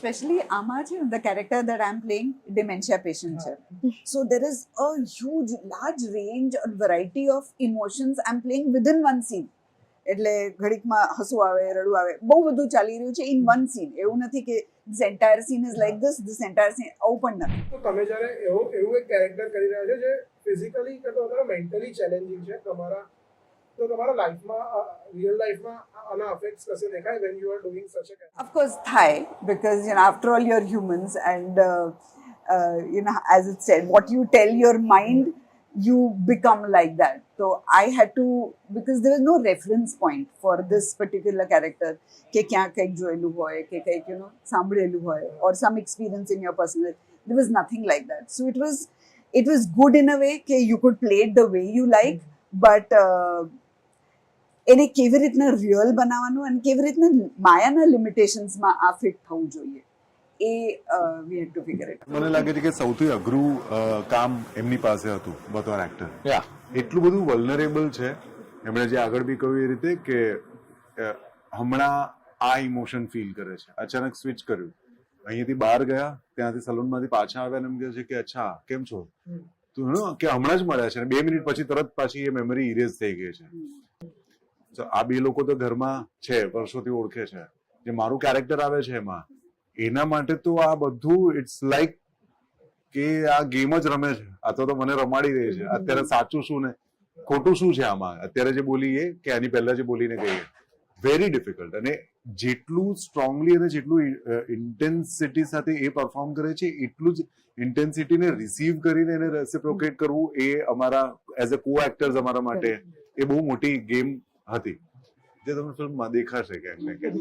Especially Amaji, the character that I'm playing, dementia patient. So there is a huge, large range and variety of emotions I'm playing within one scene. એટલે ઘડીકમાં હસવું આવે રડવું આવે બહુ બધું ચાલી રહ્યું છે ઇન વન સીન. એવું નથી કે this entire scene is like this entire scene આવું પણ નથી. તો તમે જ્યારે એવું એક કેરેક્ટર કરી રહ્યા છો જે ફિઝિકલી કે તો મેન્ટલી ચેલેન્જિંગ છે તમારા, તો તમારા લાઈફમાં રિયલ લાઈફમાં આના અફેક્ટ્સ કશે દેખાય when you are doing such a character? Of course, થાય because after all you're humans and as it said, what you tell your mind, you become like that. So I had to, because there was no reference point for this particular character કે ક્યાં કંઈક જોયેલું હોય કે કંઈક સાંભળેલું હોય or some experience in your personal. There was nothing like that. So it was good in a way કે you could play it the way you like, but એને કેવી રીતના રિયલ બનાવવાનું અને કેવી રીતના માયાના લિમિટેશન્સમાં આ ફિટ થવું જોઈએ એ વી હેડ ટુ ફિગર ઇટ. મને લાગે છે કે સૌથી અઘરું કામ એમની પાસે હતું બતોર એક્ટર. એટલું બધું વલ્નરેબલ છે. એમણે જે આગળ બી કહ્યું એ રીતે કે હમણાં આ ઇમોશન ફીલ કરે છે, અચાનક સ્વિચ કર્યું, અહીંયાથી બહાર ગયા, ત્યાંથી સલૂનમાંથી પાછા આવ્યા અને એમ કહે છે કે અચ્છા કેમ છો, તો કે હમણાં જ મળ્યા છે, 2 મિનિટ પછી તરત પાછી એ મેમરી ઇરેઝ થઈ ગઈ છે. આ બે લોકો તો ઘરમાં છે, વર્ષોથી ઓળખે છે. જે મારું કેરેક્ટર આવે છે એમાં, એના માટે તો આ બધું ઇટ્સ લાઈક કે આ ગેમ જ રમે છે. આ તો મને રમાડી રહી છે. અત્યારે સાચું શું ને ખોટું શું છે આમાં, અત્યારે જે બોલીએ કે આની પહેલા જે બોલીને કહીએ, વેરી ડિફિકલ્ટ. અને જેટલું સ્ટ્રોંગલી અને જેટલું ઇન્ટેન્સિટી સાથે એ પરફોર્મ કરે છે, એટલું જ ઇન્ટેન્સિટીને રિસીવ કરીને એને રેસિપ્રોકેટ કરવું એ અમારા એઝ અ કો એક્ટર્સ અમારા માટે એ બહુ મોટી ગેમ હતી, જે તમને ફિલ્મમાં દેખાશે ક્યાંક ને ક્યાંક.